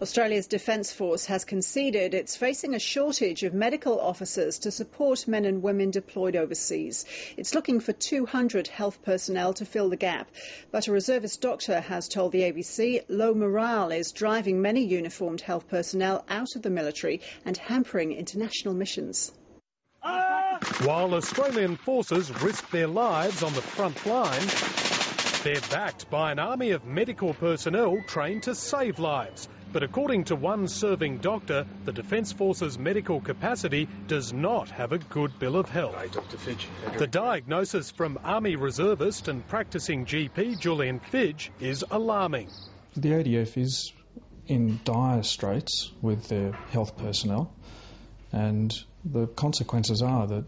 Australia's Defence Force has conceded it's facing a shortage of medical officers to support men and women deployed overseas. It's looking for 200 health personnel to fill the gap. But a reservist doctor has told the ABC low morale is driving many uniformed health personnel out of the military and hampering international missions. While Australian forces risk their lives on the front line, they're backed by an army of medical personnel trained to save lives. But according to one serving doctor, the Defence Force's medical capacity does not have a good bill of health. Hi, Dr. Fidge. The diagnosis from Army reservist and practising GP Julian Fidge is alarming. The ADF is in dire straits with their health personnel, and the consequences are that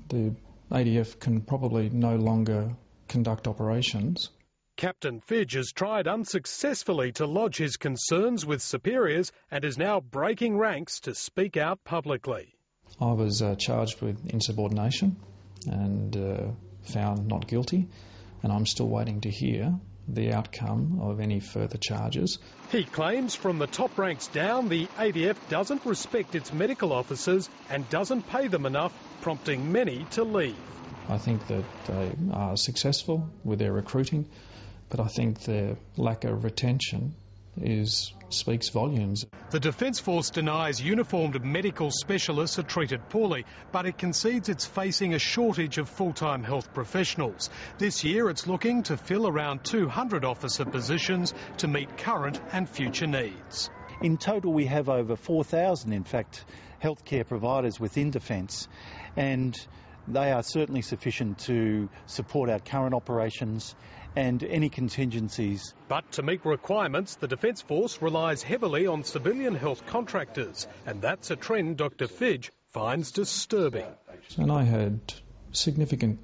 the ADF can probably no longer conduct operations. Captain Fidge has tried unsuccessfully to lodge his concerns with superiors and is now breaking ranks to speak out publicly. I was charged with insubordination and found not guilty, and I'm still waiting to hear the outcome of any further charges. He claims from the top ranks down, the ADF doesn't respect its medical officers and doesn't pay them enough, prompting many to leave. I think that they are successful with their recruiting, but I think their lack of retention speaks volumes. The Defence Force denies uniformed medical specialists are treated poorly, but it concedes it's facing a shortage of full-time health professionals. This year it's looking to fill around 200 officer positions to meet current and future needs. In total we have over 4,000, in fact, healthcare providers within Defence, and they are certainly sufficient to support our current operations and any contingencies. But to meet requirements, the Defence Force relies heavily on civilian health contractors, and that's a trend Dr. Fidge finds disturbing. And I had significant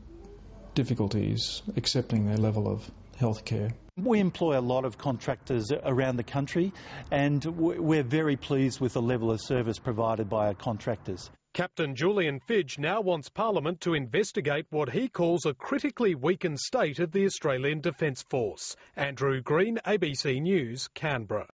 difficulties accepting their level of healthcare. We employ a lot of contractors around the country, and we're very pleased with the level of service provided by our contractors. Captain Julian Fidge now wants Parliament to investigate what he calls a critically weakened state of the Australian Defence Force. Andrew Greene, ABC News, Canberra.